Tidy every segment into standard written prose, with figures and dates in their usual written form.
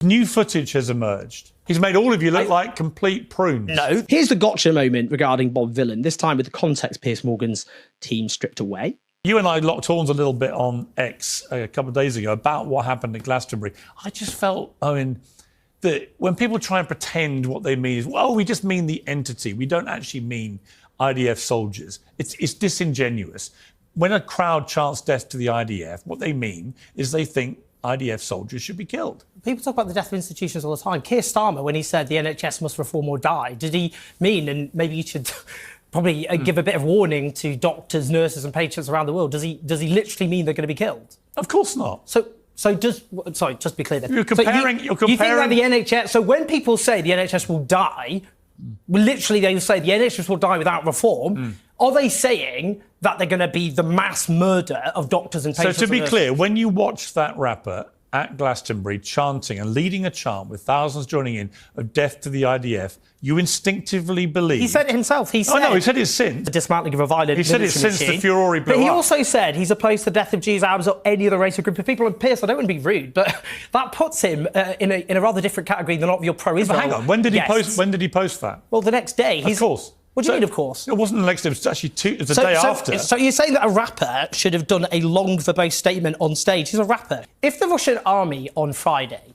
New footage has emerged. He's made all of you look like complete prunes. No. Here's the gotcha moment regarding Bob Vylan, this time with the context Piers Morgan's team stripped away. You and I locked horns a little bit on X a couple of days ago about what happened at Glastonbury. I just felt, Owen, that when people try and pretend what they mean is, well, we just mean the entity. We don't actually mean IDF soldiers. It's disingenuous. When a crowd chants death to the IDF, what they mean is they think IDF soldiers should be killed. People talk about the death of institutions all the time. Keir Starmer, when he said the NHS must reform or die, did he mean, and maybe you should probably give a bit of warning to doctors, nurses and patients around the world, does he literally mean they're going to be killed? Of course not. Sorry, just to be clear then. You're comparing... You think that the NHS... So when people say the NHS will die, literally they will say the NHS will die without reform, are they saying that they're going to be the mass murder of doctors and patients? So to be clear, when you watch that rapper at Glastonbury chanting and leading a chant with thousands joining in of death to the IDF, you instinctively believe... He said it himself. He said... Oh, no, he said it since. The dismantling of a violent He said it since the furore blew But he up. also said he's opposed to the death of Jews, Arabs or any other race or group of people. And Piers, I don't want to be rude, but that puts him in a rather different category than a lot of your pro-Israel But hang on, when did he post that? Well, the next day. Of course. What do you mean, of course? It wasn't the next day, it was actually the day after. So you're saying that a rapper should have done a long, verbose statement on stage. He's a rapper. If the Russian army on Friday,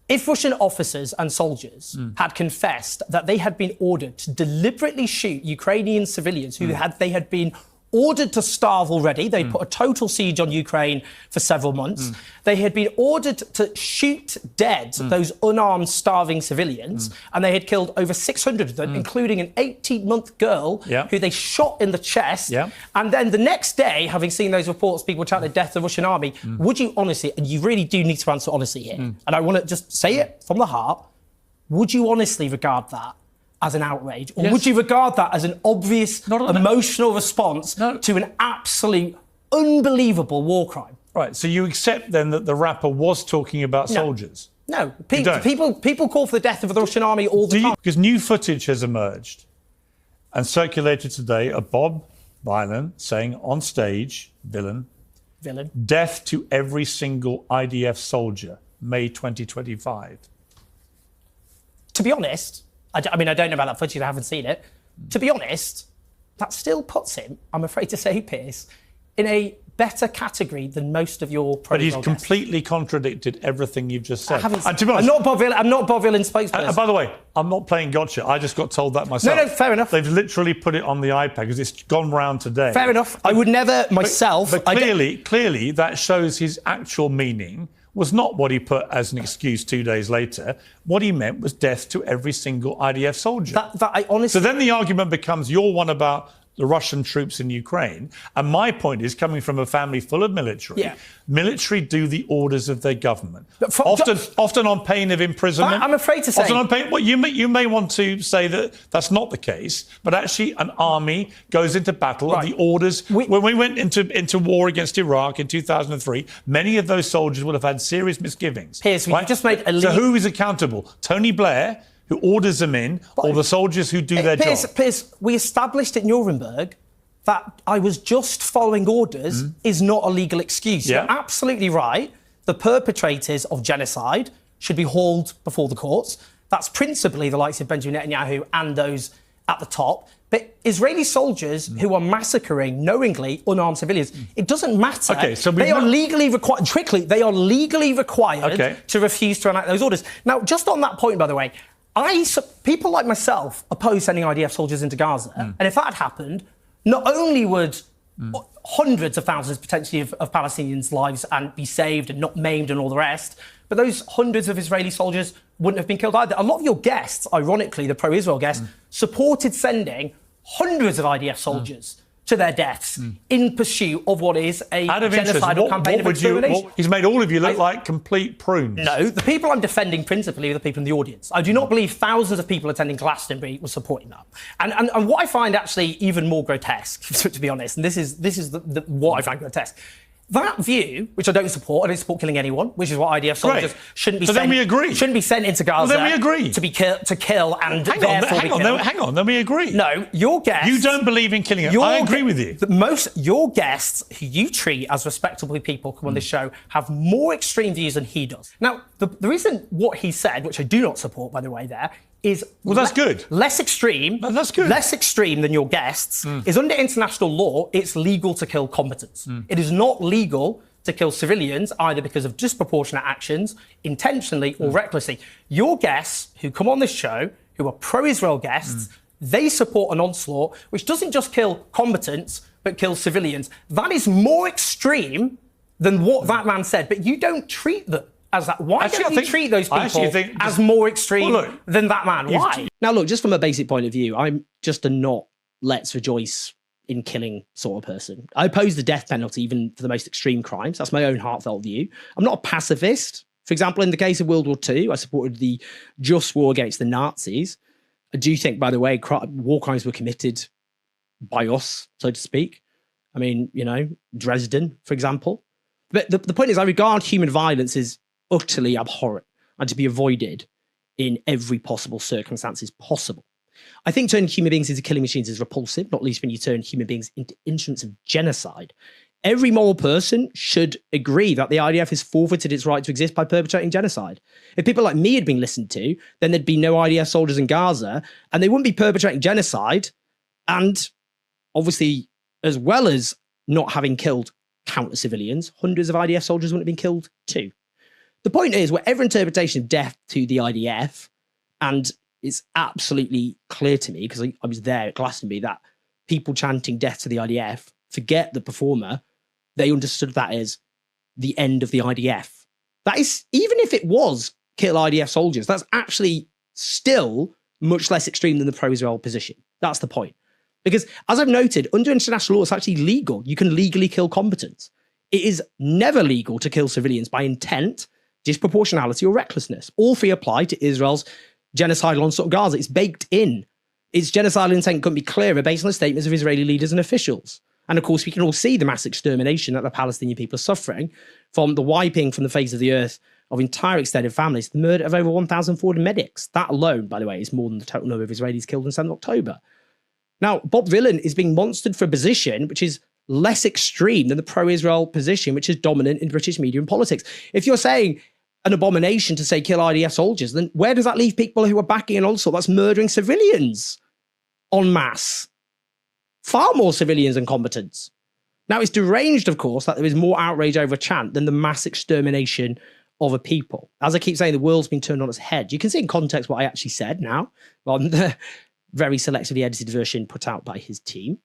if Russian officers and soldiers had confessed that they had been ordered to deliberately shoot Ukrainian civilians who they had been ordered to starve already. They put a total siege on Ukraine for several months. They had been ordered to shoot dead those unarmed, starving civilians, and they had killed over 600 of them, including an 18-month girl who they shot in the chest. And then the next day, having seen those reports, people chanted death to the Russian army, would you honestly, and you really do need to answer honestly here, and I want to just say it from the heart, would you honestly regard that as an outrage? Or would you regard that as an obvious emotional response to an absolute unbelievable war crime? Right, so you accept then that the rapper was talking about soldiers? No, people call for the death of the Russian army all the time. Because new footage has emerged and circulated today of Bob Vylan saying on stage, Vylan, death to every single IDF soldier, May 2025. To be honest, I mean, I don't know about that footage, I haven't seen it. To be honest, that still puts him, I'm afraid to say, Piers, in a better category than most of your pro. But he's completely contradicted everything you've just said. I haven't. To be honest, I'm not Bob Vylan's spokesperson. By the way, I'm not playing gotcha. I just got told that myself. No, fair enough. They've literally put it on the iPad because it's gone round today. Fair enough. I would never myself. But clearly, that shows his actual meaning was not what he put as an excuse 2 days later. What he meant was death to every single IDF soldier. I honestly... So then the argument becomes your one about the Russian troops in Ukraine. And my point is, coming from a family full of military, military do the orders of their government. Often on pain of imprisonment. I'm afraid to say... Often on pain... Well, you may want to say that that's not the case, but actually an army goes into battle of the orders. When we went into war against Iraq in 2003, many of those soldiers would have had serious misgivings. Piers, we just made a... So who is accountable? Tony Blair, who orders them in, or the soldiers who do their job? Piers, we established at Nuremberg that I was just following orders is not a legal excuse. You're absolutely right. The perpetrators of genocide should be hauled before the courts. That's principally the likes of Benjamin Netanyahu and those at the top. But Israeli soldiers who are massacring knowingly unarmed civilians, it doesn't matter. Okay, so they are legally required. Strictly, they are legally required to refuse to enact those orders. Now, just on that point, by the way, people like myself oppose sending IDF soldiers into Gaza. And if that had happened, not only would hundreds of thousands potentially of Palestinians' lives and be saved and not maimed and all the rest, but those hundreds of Israeli soldiers wouldn't have been killed either. A lot of your guests, ironically, the pro-Israel guests, supported sending hundreds of IDF soldiers to their deaths in pursuit of what is a genocidal campaign of extermination. He's made all of you look like complete prunes. No, the people I'm defending principally are the people in the audience. I do not believe thousands of people attending Glastonbury were supporting that. And what I find actually even more grotesque, to be honest, and this is what I find grotesque, That view, which I don't support, I don't support killing anyone, which is what IDF soldiers shouldn't be So sent. then we agree. Shouldn't be sent into Gaza. Well, then we agree. To kill and Hang therefore be killed. hang on. Then we agree. No, your guests. You don't believe in killing it. I agree with you. Your guests, who you treat as respectable people, come on this show, have more extreme views than he does. Now, the reason what he said, which I do not support, by the way, there is that's good. Less extreme. That's good. Less extreme than your guests is under international law. It's legal to kill combatants. It is not legal to kill civilians, either because of disproportionate actions, intentionally or recklessly. Your guests who come on this show, who are pro-Israel guests, they support an onslaught which doesn't just kill combatants, but kills civilians. That is more extreme than what that man said, but you don't treat them as that. Why don't you treat those people as more extreme than that man? Why? Now, look, just from a basic point of view, I'm just a not let's rejoice in killing sort of person. I oppose the death penalty even for the most extreme crimes. That's my own heartfelt view. I'm not a pacifist. For example, in the case of World War II, I supported the just war against the Nazis. I do think, by the way, war crimes were committed by us, so to speak. I mean, Dresden, for example. But the point is, I regard human violence as utterly abhorrent and to be avoided in every possible circumstances possible. I think turning human beings into killing machines is repulsive, not least when you turn human beings into instruments of genocide. Every moral person should agree that the IDF has forfeited its right to exist by perpetrating genocide. If people like me had been listened to, then there'd be no IDF soldiers in Gaza, and they wouldn't be perpetrating genocide. And obviously, as well as not having killed countless civilians, hundreds of IDF soldiers wouldn't have been killed too. The point is, whatever interpretation of death to the IDF, and it's absolutely clear to me, because I was there at Glastonbury, that people chanting death to the IDF forget the performer. They understood that as the end of the IDF. That is, even if it was kill IDF soldiers, that's actually still much less extreme than the pro-Israel position. That's the point. Because as I've noted, under international law, it's actually legal. You can legally kill combatants. It is never legal to kill civilians by intent, disproportionality, or recklessness. All three apply to Israel's genocidal onslaught of Gaza. It's baked in. Its genocidal intent couldn't be clearer based on the statements of Israeli leaders and officials. And of course, we can all see the mass extermination that the Palestinian people are suffering, from the wiping from the face of the earth of entire extended families, the murder of over 1,400 medics. That alone, by the way, is more than the total number of Israelis killed on 7th October. Now, Bob Villan is being monstered for a position which is less extreme than the pro-Israel position, which is dominant in British media and politics. If you're saying an abomination to say kill IDF soldiers, then where does that leave people who are backing an onslaught that's murdering civilians en masse? Far more civilians and combatants. Now, it's deranged, of course, that there is more outrage over a chant than the mass extermination of a people. As I keep saying, the world's been turned on its head. You can see in context what I actually said now on the very selectively edited version put out by his team.